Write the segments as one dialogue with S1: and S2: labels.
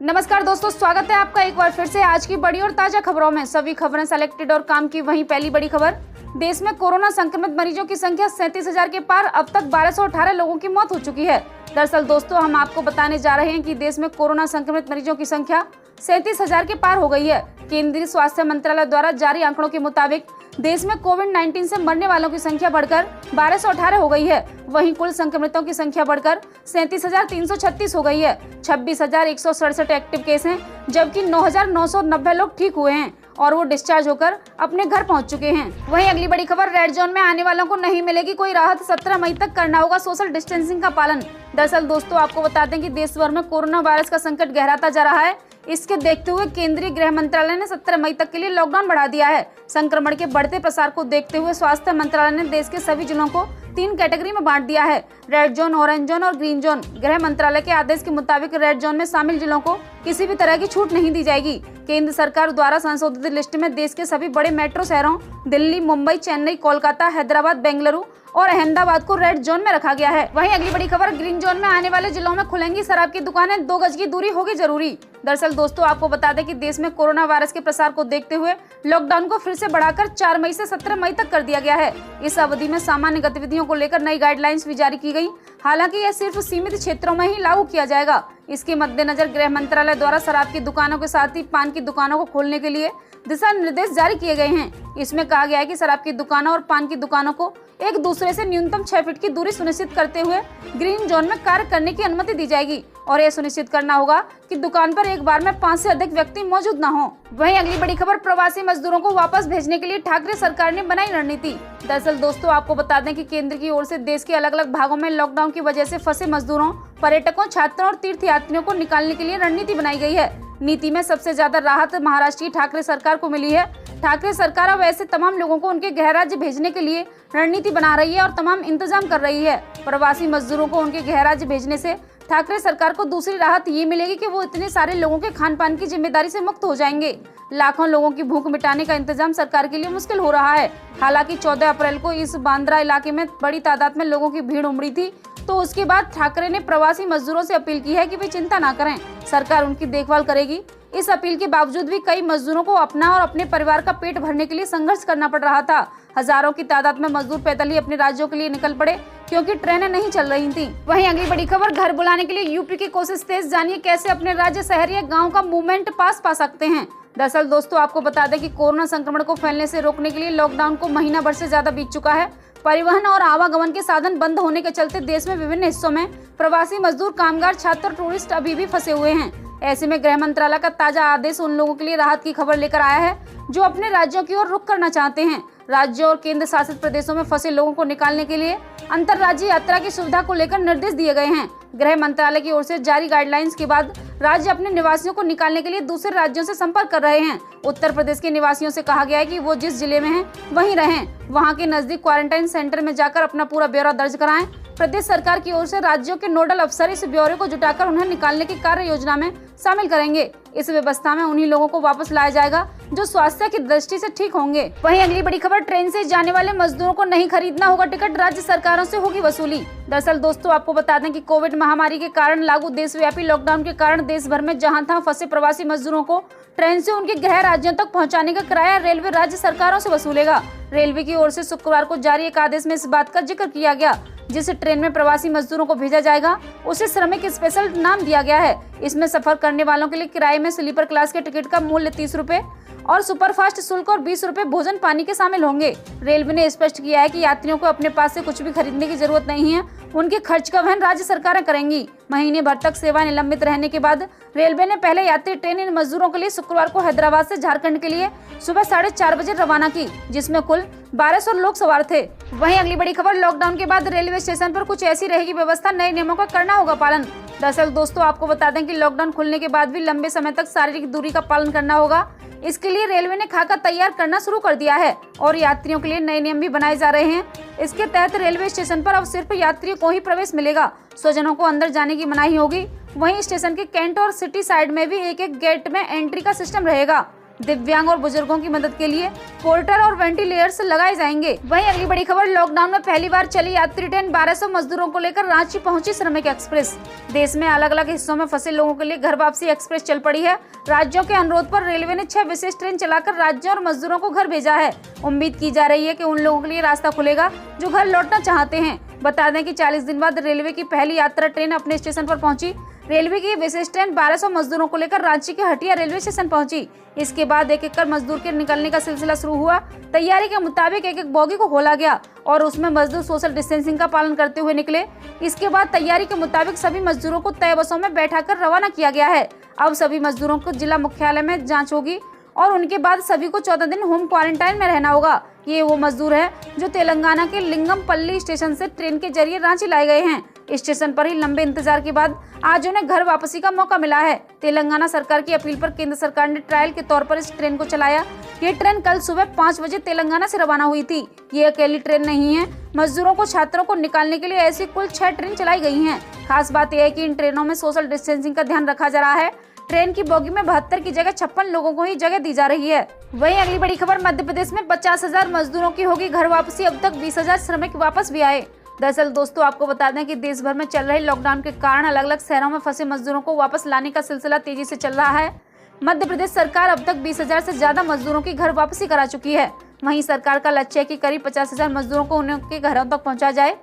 S1: नमस्कार दोस्तों, स्वागत है आपका एक बार फिर से आज की बड़ी और ताजा खबरों में। सभी खबरें सेलेक्टेड और काम की वहीं पहली बड़ी खबर। देश में कोरोना संक्रमित मरीजों की संख्या 37,000 के पार। अब तक 1218 लोगों की मौत हो चुकी है। दरअसल दोस्तों, हम आपको बताने जा रहे हैं कि देश में कोरोना संक्रमित मरीजों की संख्या 37,000 के पार हो गई है। केंद्रीय स्वास्थ्य मंत्रालय द्वारा जारी आंकड़ों के मुताबिक देश में कोविड-19 से मरने वालों की संख्या बढ़कर 1218 हो गई है। वहीं कुल संक्रमितों की संख्या बढ़कर 37,336 हो गई है। 26,167 एक्टिव केस हैं, जबकि 9,990 लोग ठीक हुए हैं और वो डिस्चार्ज होकर अपने घर पहुंच चुके हैं। वहीं अगली बड़ी खबर, रेड जोन में आने वालों को नहीं मिलेगी कोई राहत। 17 मई तक करना होगा सोशल डिस्टेंसिंग का पालन। दरअसल दोस्तों, आपको बता दें कि देश भर में कोरोना वायरस का संकट गहराता जा रहा है। इसके देखते हुए केंद्रीय गृह मंत्रालय ने 17 मई तक के लिए लॉकडाउन बढ़ा दिया है। संक्रमण के बढ़ते प्रसार को देखते हुए स्वास्थ्य मंत्रालय ने देश के सभी जिलों को 3 कैटेगरी में बांट दिया है: रेड जोन, ऑरेंज जोन और ग्रीन जोन। गृह मंत्रालय के आदेश के मुताबिक रेड जोन में शामिल जिलों को किसी भी तरह की छूट नहीं दी जाएगी। केंद्र सरकार द्वारा संशोधित लिस्ट में देश के सभी बड़े मेट्रो शहरों दिल्ली, मुंबई, चेन्नई, कोलकाता, हैदराबाद, बेंगलुरु और अहमदाबाद को रेड जोन में रखा गया है। वहीं अगली बड़ी खबर, ग्रीन जोन में आने वाले जिलों में खुलेंगी शराब की दुकानें, 2 गज की दूरी होगी जरूरी। दरअसल दोस्तों, आपको बता दें कि देश में कोरोना वायरस के प्रसार को देखते हुए लॉकडाउन को फिर से बढ़ाकर 4 मई से 17 मई तक कर दिया गया है। इस अवधि में सामान्य गतिविधियों को लेकर नई गाइडलाइंस भी जारी की गई। हालांकि यह सिर्फ सीमित क्षेत्रों में ही लागू किया जाएगा। इसके मद्देनजर गृह मंत्रालय द्वारा शराब की दुकानों के साथ ही पान की दुकानों को खोलने के लिए दिशा निर्देश जारी किए गए हैं। इसमें कहा गया है कि शराब की दुकानों और पान की दुकानों को एक दूसरे से न्यूनतम 6 फीट की दूरी सुनिश्चित करते हुए ग्रीन जोन में कार्य करने की अनुमति दी जाएगी और यह सुनिश्चित करना होगा कि दुकान पर एक बार में 5 से अधिक व्यक्ति मौजूद न हो। वहीं अगली बड़ी खबर, प्रवासी मजदूरों को वापस भेजने के लिए ठाकरे सरकार ने बनाई रणनीति। दरअसल दोस्तों, आपको बता दें कि केंद्र की ओर से देश के अलग अलग भागों में लॉकडाउन की वजह से फंसे मजदूरों, पर्यटकों, छात्रों और तीर्थयात्रियों को निकालने के लिए रणनीति बनाई गई है। नीति में सबसे ज्यादा राहत महाराष्ट्र की ठाकरे सरकार को मिली है। ठाकरे सरकार अब ऐसे तमाम लोगों को उनके गृह राज्य भेजने के लिए रणनीति बना रही है और तमाम इंतजाम कर रही है। प्रवासी मजदूरों को उनके गृह राज्य भेजने से ठाकरे सरकार को दूसरी राहत ये मिलेगी कि वो इतने सारे लोगों के खान पान की जिम्मेदारी से मुक्त हो जाएंगे। लाखों लोगों की भूख मिटाने का इंतजाम सरकार के लिए मुश्किल हो रहा है। हालांकि 14 अप्रैल को इस बांद्रा इलाके में बड़ी तादाद में लोगों की भीड़ उमड़ी थी, तो उसके बाद ठाकरे ने प्रवासी मजदूरों से अपील की है कि वे चिंता ना करें, सरकार उनकी देखभाल करेगी। इस अपील के बावजूद भी कई मजदूरों को अपना और अपने परिवार का पेट भरने के लिए संघर्ष करना पड़ रहा था। हजारों की तादाद में मजदूर पैदल ही अपने राज्यों के लिए निकल पड़े क्योंकि ट्रेनें नहीं चल रही थीं। वहीं अगली बड़ी खबर, घर बुलाने के लिए यूपी की कोशिश तेज। जानिए कैसे अपने राज्य, शहर या गाँव का मूवमेंट पास पा सकते हैं। दरअसल दोस्तों, आपको बता दें कि कोरोना संक्रमण को फैलने से रोकने के लिए लॉकडाउन को महीना भर से ज्यादा बीत चुका है। परिवहन और आवागमन के साधन बंद होने के चलते देश में विभिन्न हिस्सों में प्रवासी मजदूर, कामगार, छात्र और टूरिस्ट अभी भी फंसे हुए हैं। ऐसे में गृह मंत्रालय का ताजा आदेश उन लोगों के लिए राहत की खबर लेकर आया है जो अपने राज्यों की ओर रुख करना चाहते हैं। राज्यों और केंद्र शासित प्रदेशों में फंसे लोगों को निकालने के लिए अंतर्राज्यीय यात्रा की सुविधा को लेकर निर्देश दिए गए हैं। गृह मंत्रालय की ओर से जारी गाइडलाइंस के बाद राज्य अपने निवासियों को निकालने के लिए दूसरे राज्यों से संपर्क कर रहे हैं। उत्तर प्रदेश के निवासियों से कहा गया है कि वो जिस जिले में हैं वहीं रहें, वहां के नजदीक क्वारंटाइन सेंटर में जाकर अपना पूरा ब्यौरा दर्ज कराएं। प्रदेश सरकार की ओर से राज्यों के नोडल अफसर इस ब्यौरे को जुटाकर उन्हें निकालने की कार्य योजना में शामिल करेंगे। इस व्यवस्था में उन्हीं लोगों को वापस लाया जाएगा जो स्वास्थ्य की दृष्टि से ठीक होंगे। वहीं अगली बड़ी खबर, ट्रेन से जाने वाले मजदूरों को नहीं खरीदना होगा टिकट, राज्य सरकारों से होगी वसूली। दरअसल दोस्तों, आपको बता दें कि कोविड महामारी के कारण लागू देशव्यापी लॉकडाउन के कारण देश भर में जहां तहां फंसे प्रवासी मजदूरों को ट्रेन से उनके गृह राज्यों तक पहुंचाने का किराया रेलवे राज्य सरकारों से वसूलेगा। रेलवे की ओर से शुक्रवार को जारी एक आदेश में इस बात का जिक्र किया गया। जिस ट्रेन में प्रवासी मजदूरों को भेजा जाएगा उसे श्रमिक स्पेशल नाम दिया गया है। इसमें सफर करने वालों के लिए किराए में स्लीपर क्लास के टिकट का मूल्य 30 रुपए और सुपरफास्ट शुल्क और 20 रुपए भोजन पानी के शामिल होंगे। रेलवे ने स्पष्ट किया है कि यात्रियों को अपने पास से कुछ भी खरीदने की जरूरत नहीं है, उनके खर्च का वहन राज्य सरकारें करेंगी। महीने भर तक सेवा निलंबित रहने के बाद रेलवे ने पहले यात्री ट्रेन इन मजदूरों के लिए शुक्रवार को हैदराबाद से झारखंड के लिए सुबह 4:30 बजे रवाना की, जिसमें कुल 1200 लोग सवार थे। वहीं अगली बड़ी खबर, लॉकडाउन के बाद रेलवे स्टेशन पर कुछ ऐसी रहेगी व्यवस्था, नए नियमों का करना होगा पालन। दरअसल दोस्तों, आपको बता दें कि लॉकडाउन खुलने के बाद भी लंबे समय तक शारीरिक दूरी का पालन करना होगा। इसके लिए रेलवे ने खाका तैयार करना शुरू कर दिया है और यात्रियों के लिए नए नियम भी बनाए जा रहे हैं। इसके तहत रेलवे स्टेशन पर अब सिर्फ यात्रियों को ही प्रवेश मिलेगा, स्वजनों को अंदर जाने की मनाही होगी। वहीं स्टेशन के कैंट और सिटी साइड में भी एक एक गेट में एंट्री का सिस्टम रहेगा। दिव्यांग और बुजुर्गों की मदद के लिए पोर्टर और वेंटिलेटर्स लगाए जाएंगे। वहीं अगली बड़ी खबर, लॉकडाउन में पहली बार चली यात्री ट्रेन 1200 मजदूरों को लेकर रांची पहुंची श्रमिक एक्सप्रेस। देश में अलग अलग हिस्सों में फंसे लोगों के लिए घर वापसी एक्सप्रेस चल पड़ी है। राज्यों के अनुरोध पर रेलवे ने 6 विशेष ट्रेन चलाकर राज्यों और मजदूरों को घर भेजा है। उम्मीद की जा रही है कि उन लोगों के लिए रास्ता खुलेगा जो घर लौटना चाहते हैं। बता दें कि 40 दिन बाद रेलवे की पहली यात्रा ट्रेन अपने स्टेशन पर पहुंची। रेलवे की विशेष ट्रेन 1200 मजदूरों को लेकर रांची के हटिया रेलवे स्टेशन पहुंची। इसके बाद एक एक कर मजदूर के निकलने का सिलसिला शुरू हुआ। तैयारी के मुताबिक एक एक बोगी को खोला गया और उसमें मजदूर सोशल डिस्टेंसिंग का पालन करते हुए निकले। इसके बाद तैयारी के मुताबिक सभी मजदूरों को तय बसों में बैठाकर रवाना किया गया है। अब सभी मजदूरों को जिला मुख्यालय में जाँच होगी और उनके बाद सभी को 14 दिन होम क्वारंटाइन में रहना होगा। ये वो मजदूर है जो तेलंगाना के लिंगमपल्ली स्टेशन से ट्रेन के जरिए रांची लाए गए हैं। स्टेशन पर ही लंबे इंतजार के बाद आज उन्हें घर वापसी का मौका मिला है। तेलंगाना सरकार की अपील पर केंद्र सरकार ने ट्रायल के तौर पर इस ट्रेन को चलाया। ये ट्रेन कल सुबह 5 बजे तेलंगाना से रवाना हुई थी। ये अकेली ट्रेन नहीं है। मजदूरों को छात्रों को निकालने के लिए ऐसी कुल 6 ट्रेन चलाई गई हैं। खास बात यह है कि इन ट्रेनों में सोशल डिस्टेंसिंग का ध्यान रखा जा रहा है। ट्रेन की बोगी में 72 की जगह 56 लोगों को ही जगह दी जा रही है। वहीं अगली बड़ी खबर, मध्य प्रदेश में 50,000 मजदूरों की होगी घर वापसी। अब तक 20,000 श्रमिक वापस भी आए। दरअसल दोस्तों, आपको बता दें कि देश भर में चल रहे लॉकडाउन के कारण अलग अलग शहरों में फंसे मजदूरों को वापस लाने का सिलसिला तेजी से चल रहा है। मध्य प्रदेश सरकार अब तक 20,000 से ज्यादा मजदूरों की घर वापसी करा चुकी है। वहीं सरकार का लक्ष्य है कि करीब 50,000 मजदूरों को उनके घरों तक पहुँचा जाए।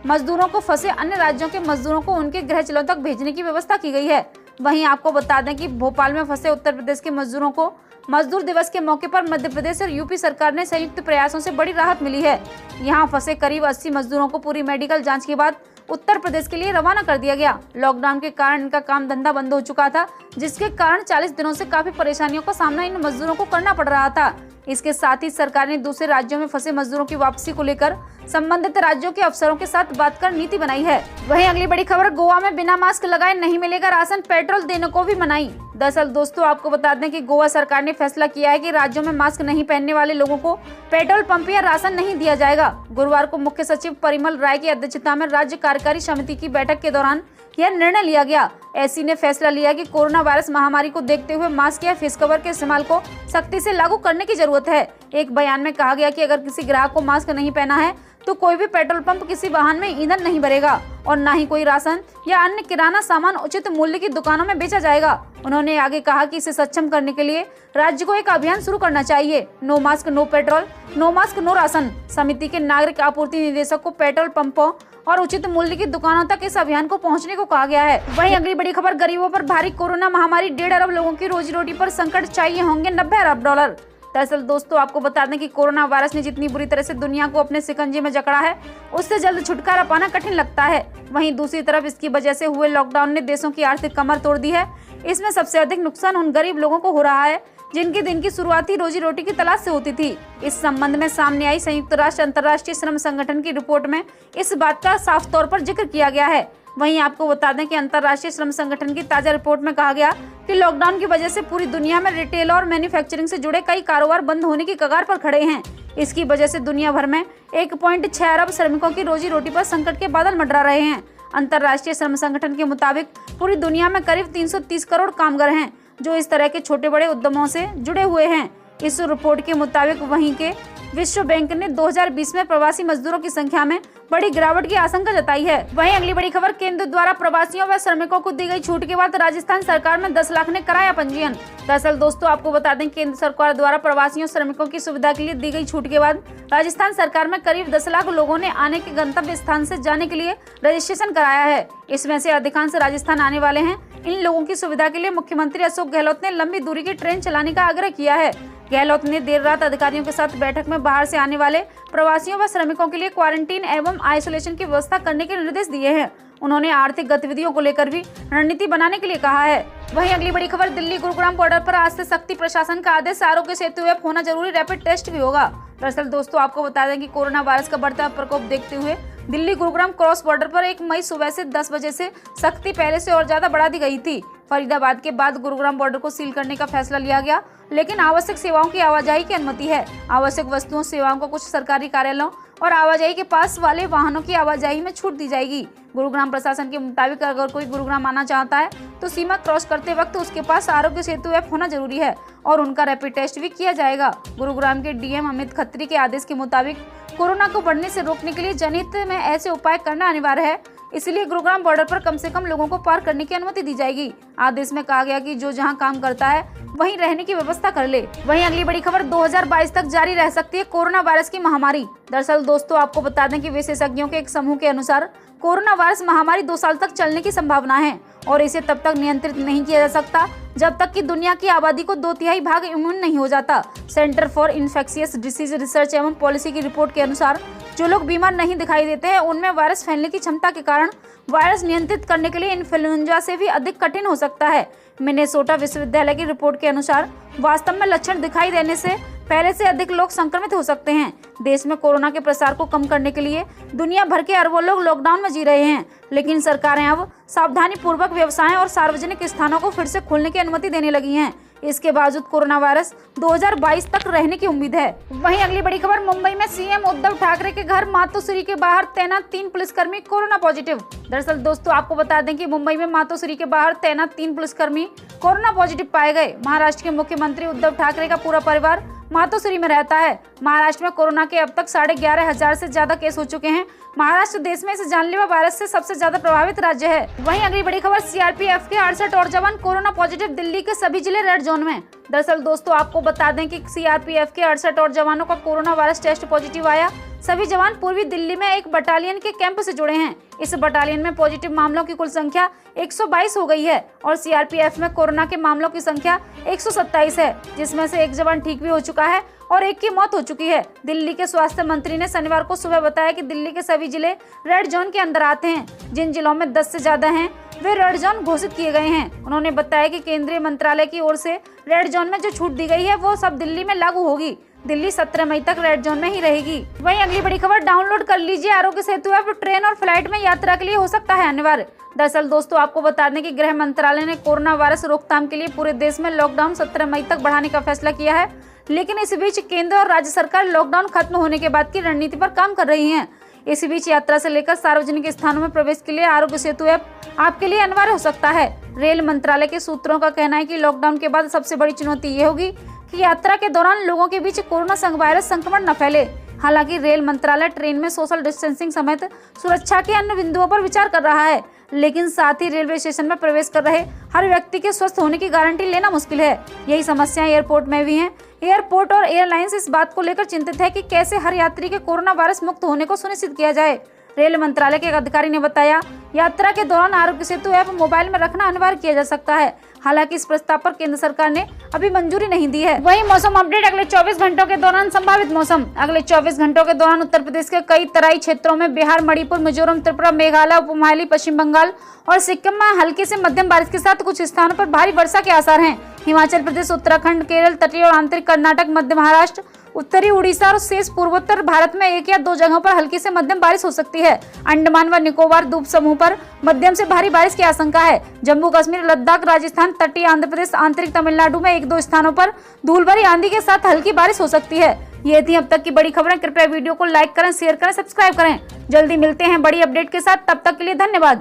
S1: मजदूरों को फंसे अन्य राज्यों के मजदूरों को उनके गृह जिलों तक भेजने की व्यवस्था की गई है। वहीं आपको बता दें कि भोपाल में फंसे उत्तर प्रदेश के मजदूरों को मजदूर दिवस के मौके पर मध्य प्रदेश और यूपी सरकार ने संयुक्त प्रयासों से बड़ी राहत मिली है। यहां फंसे करीब 80 मजदूरों को पूरी मेडिकल जांच के बाद उत्तर प्रदेश के लिए रवाना कर दिया गया। लॉकडाउन के कारण इनका काम धंधा बंद हो चुका था, जिसके कारण 40 दिनों से काफी परेशानियों का सामना इन मजदूरों को करना पड़ रहा था। इसके साथ ही सरकार ने दूसरे राज्यों में फंसे मजदूरों की वापसी को लेकर संबंधित राज्यों के अफसरों के साथ बात कर नीति बनाई है। वहीं अगली बड़ी खबर, गोवा में बिना मास्क लगाए नहीं मिलेगा राशन, पेट्रोल देने को भी मनाही। दरअसल दोस्तों, आपको बता दें कि गोवा सरकार ने फैसला किया है कि राज्यों में मास्क नहीं पहनने वाले लोगों को पेट्रोल पंप या राशन नहीं दिया जाएगा। गुरुवार को मुख्य सचिव परिमल राय की अध्यक्षता में राज्य कार्यकारी समिति की बैठक के दौरान यह निर्णय लिया गया। एसी ने फैसला लिया कि कोरोना वायरस महामारी को देखते हुए मास्क या फेस कवर के इस्तेमाल को सख्ती से लागू करने की जरूरत है। एक बयान में कहा गया कि अगर किसी ग्राहक को मास्क नहीं पहना है तो कोई भी पेट्रोल पंप किसी वाहन में ईंधन नहीं भरेगा और न ही कोई राशन या अन्य किराना सामान उचित मूल्य की दुकानों में बेचा जाएगा। उन्होंने आगे कहा कि इसे सक्षम करने के लिए राज्य को एक अभियान शुरू करना चाहिए। No mask no petrol, no mask no ration. समिति के नागरिक आपूर्ति निदेशक को पेट्रोल पंपों और उचित मूल्य की दुकानों तक इस अभियान को पहुंचने को कहा गया है। वहीं अगली बड़ी खबर, गरीबों पर भारी कोरोना महामारी, 1.5 अरब लोगों की रोजी रोटी पर संकट, चाहिए होंगे 90 अरब डॉलर। दरअसल दोस्तों, आपको बता दें कि कोरोना वायरस ने जितनी बुरी तरह से दुनिया को अपने शिकंजे में जकड़ा है, उससे जल्द छुटकारा पाना कठिन लगता है। वहीं दूसरी तरफ इसकी वजह से हुए लॉकडाउन ने देशों की आर्थिक कमर तोड़ दी है। इसमें सबसे अधिक नुकसान उन गरीब लोगों को हो रहा है जिनके दिन की शुरुआती रोजी रोटी की तलाश से होती थी। इस संबंध में सामने आई संयुक्त राष्ट्र अंतर्राष्ट्रीय श्रम संगठन की रिपोर्ट में इस बात का साफ तौर पर जिक्र किया गया है। वहीं आपको बता दें कि अंतर्राष्ट्रीय श्रम संगठन की ताजा रिपोर्ट में कहा गया कि लॉकडाउन की वजह से पूरी दुनिया में रिटेल और मैन्युफैक्चरिंग से जुड़े कई कारोबार बंद होने की कगार पर खड़े हैं। इसकी वजह से दुनिया भर में 1.6 अरब श्रमिकों की रोजी रोटी पर संकट के बादल मंडरा रहे हैं। अंतर्राष्ट्रीय श्रम संगठन के मुताबिक पूरी दुनिया में करीब 330 करोड़ कामगार हैं जो इस तरह के छोटे बड़े उद्यमों से जुड़े हुए हैं। इस रिपोर्ट के मुताबिक वहीं के विश्व बैंक ने 2020 में प्रवासी मजदूरों की संख्या में बड़ी गिरावट की आशंका जताई है। वहीं अगली बड़ी खबर, केंद्र द्वारा प्रवासियों व श्रमिकों को दी गई छूट के बाद राजस्थान सरकार में 10 लाख ने कराया पंजीयन। दरअसल दोस्तों, आपको बता दें केंद्र सरकार द्वारा प्रवासियों श्रमिकों की सुविधा के लिए दी गई छूट के बाद राजस्थान सरकार में करीब 10 लाख लोगों ने आने के गंतव्य स्थान से जाने के लिए रजिस्ट्रेशन कराया है। इसमें से अधिकांश राजस्थान आने वाले हैं। इन लोगों की सुविधा के लिए मुख्यमंत्री अशोक गहलोत ने लंबी दूरी की ट्रेन चलाने का आग्रह किया है। गहलोत ने देर रात अधिकारियों के साथ बैठक में बाहर से आने वाले प्रवासियों व श्रमिकों के लिए क्वारंटीन एवं आइसोलेशन की व्यवस्था करने के निर्देश दिए हैं। उन्होंने आर्थिक गतिविधियों को लेकर भी रणनीति बनाने के लिए कहा है। वहीं अगली बड़ी खबर, दिल्ली गुरुग्राम बॉर्डर पर आज से सख्ती, प्रशासन का आदेश, आरोग्य सेतु ऐप होना जरूरी, रैपिड टेस्ट भी होगा। दरअसल दोस्तों, आपको बता दें कि कोरोना वायरस का बढ़ता प्रकोप देखते हुए दिल्ली गुरुग्राम क्रॉस बॉर्डर पर 1 मई सुबह से 10 बजे से सख्ती पहले से और ज्यादा बढ़ा दी गई थी। फरीदाबाद के बाद गुरुग्राम बॉर्डर को सील करने का फैसला लिया गया, लेकिन आवश्यक सेवाओं की आवाजाही की अनुमति है। आवश्यक वस्तुओं सेवाओं को कुछ सरकारी कार्यालयों और आवाजाही के पास वाले वाहनों की आवाजाही में छूट दी जाएगी। गुरुग्राम प्रशासन के मुताबिक अगर कोई गुरुग्राम आना चाहता है तो सीमा क्रॉस करते वक्त उसके पास आरोग्य सेतु ऐप होना जरूरी है और उनका रैपिड टेस्ट भी किया जाएगा। गुरुग्राम के डीएम अमित खत्री के आदेश के मुताबिक कोरोना को बढ़ने से रोकने के लिए जनहित में ऐसे उपाय करना अनिवार्य है, इसलिए गुरुग्राम बॉर्डर पर कम से कम लोगों को पार करने की अनुमति दी जाएगी। आदेश में कहा गया कि जो जहां काम करता है वहीं रहने की व्यवस्था कर ले। वहीं अगली बड़ी खबर, 2022 तक जारी रह सकती है कोरोना वायरस की महामारी। दरअसल दोस्तों आपको बता दें कि विशेषज्ञों के एक समूह के अनुसार कोरोना वायरस महामारी 2 साल तक चलने की संभावना है और इसे तब तक नियंत्रित नहीं किया जा सकता जब तक कि दुनिया की आबादी को 2/3 भाग इम्यून नहीं हो जाता। Centre for infectious disease research एवं पॉलिसी की रिपोर्ट के अनुसार जो लोग बीमार नहीं दिखाई देते हैं उनमें वायरस फैलने की क्षमता के कारण वायरस नियंत्रित करने के लिए इन्फ्लुएंजा से भी अधिक कठिन हो सकता है। मिनेसोटा विश्वविद्यालय की रिपोर्ट के अनुसार वास्तव में लक्षण दिखाई देने से पहले से अधिक लोग संक्रमित हो सकते हैं। देश में कोरोना के प्रसार को कम करने के लिए दुनिया भर के अरबों लोग लॉकडाउन में जी रहे हैं, लेकिन सरकारें अब सावधानी पूर्वक व्यवसाय और सार्वजनिक स्थानों को फिर से खोलने की अनुमति देने लगी हैं। इसके बावजूद कोरोना वायरस 2022 तक रहने की उम्मीद है। वहीं अगली बड़ी खबर, मुंबई में सीएम उद्धव ठाकरे के घर मातोश्री के बाहर तैनात 3 पुलिसकर्मी कोरोना पॉजिटिव। दरअसल दोस्तों आपको बता दें कि मुंबई में मातोश्री के बाहर तैनात 3 पुलिसकर्मी कोरोना पॉजिटिव पाए गए। महाराष्ट्र के मुख्यमंत्री उद्धव ठाकरे का पूरा परिवार मातोश्री में रहता है। महाराष्ट्र में कोरोना के अब तक 11,500 से ज्यादा केस हो चुके हैं। महाराष्ट्र देश में इस जानलेवा वायरस से सबसे ज्यादा प्रभावित राज्य है। वहीं अगली बड़ी खबर, सीआरपीएफ के 68 और जवान कोरोना पॉजिटिव, दिल्ली के सभी जिले रेड जोन में। दरअसल दोस्तों आपको बता दें कि सीआरपीएफ के 68 और जवानों का कोरोना वायरस टेस्ट पॉजिटिव आया। सभी जवान पूर्वी दिल्ली में एक बटालियन के कैंप से जुड़े हैं। इस बटालियन में पॉजिटिव मामलों की कुल संख्या 122 हो गई है और सीआरपीएफ में कोरोना के मामलों की संख्या 127 है, जिसमें से एक जवान ठीक भी हो चुका है और एक की मौत हो चुकी है। दिल्ली के स्वास्थ्य मंत्री ने शनिवार को सुबह बताया कि दिल्ली के सभी जिले रेड जोन के अंदर आते हैं। जिन जिलों में 10 से ज्यादा हैं वे रेड जोन घोषित किए गए हैं। उन्होंने बताया कि केंद्रीय मंत्रालय की ओर से रेड जोन में जो छूट दी गई है वो सब दिल्ली में लागू होगी। दिल्ली 17 मई तक रेड जोन में ही रहेगी। वहीं अगली बड़ी खबर, डाउनलोड कर लीजिए आरोग्य सेतु ऐप, ट्रेन और फ्लाइट में यात्रा के लिए हो सकता है अनिवार्य। दरअसल दोस्तों आपको बता दें कि गृह मंत्रालय ने कोरोना वायरस रोकथाम के लिए पूरे देश में लॉकडाउन 17 मई तक बढ़ाने का फैसला किया है, लेकिन इस बीच केंद्र और राज्य सरकार लॉकडाउन खत्म होने के बाद की रणनीति पर काम कर रही है। इस बीच यात्रा से लेकर सार्वजनिक स्थानों में प्रवेश के लिए आरोग्य सेतु ऐप आपके लिए अनिवार्य हो सकता है। रेल मंत्रालय के सूत्रों का कहना है कि लॉकडाउन के बाद सबसे बड़ी चुनौती ये होगी कि यात्रा के दौरान लोगों के बीच कोरोना वायरस संक्रमण न फैले। हालांकि रेल मंत्रालय ट्रेन में सोशल डिस्टेंसिंग समेत सुरक्षा के अन्य बिंदुओं पर विचार कर रहा है, लेकिन साथ ही रेलवे स्टेशन में प्रवेश कर रहे हर व्यक्ति के स्वस्थ होने की गारंटी लेना मुश्किल है। यही समस्याएं एयरपोर्ट में भी हैं। एयरपोर्ट और एयरलाइंस इस बात को लेकर चिंतित है कि कैसे हर यात्री के कोरोना वायरस मुक्त होने को सुनिश्चित किया जाए। रेल मंत्रालय के एक अधिकारी ने बताया, यात्रा के दौरान आरोग्य सेतु ऐप मोबाइल में रखना अनिवार्य किया जा सकता है। हालांकि इस प्रस्ताव पर केंद्र सरकार ने अभी मंजूरी नहीं दी है। वहीं मौसम अपडेट, अगले 24 घंटों के दौरान संभावित मौसम। अगले 24 घंटों के दौरान उत्तर प्रदेश के कई तराई क्षेत्रों में, बिहार, मणिपुर, मिजोरम, त्रिपुरा, मेघालय, उपमहाली, पश्चिम बंगाल और सिक्किम में हल्की से मध्यम बारिश के साथ कुछ स्थानों पर भारी वर्षा के आसार हैं। हिमाचल प्रदेश, उत्तराखंड, केरल, तटीय और आंतरिक कर्नाटक, मध्य महाराष्ट्र, उत्तरी उड़ीसा और शेष पूर्वोत्तर भारत में 1 या 2 जगहों पर हल्की से मध्यम बारिश हो सकती है। अंडमान व निकोबार द्वीप समूह पर मध्यम से भारी बारिश की आशंका है। जम्मू कश्मीर, लद्दाख, राजस्थान, तटीय आंध्र प्रदेश, आंतरिक तमिलनाडु में 1-2 स्थानों पर धूल भरी आंधी के साथ हल्की बारिश हो सकती है। ये थी अब तक की बड़ी खबरें। कृपया वीडियो को लाइक करें, शेयर करें, सब्सक्राइब करें। जल्दी मिलते हैं बड़ी अपडेट के साथ, तब तक के लिए धन्यवाद।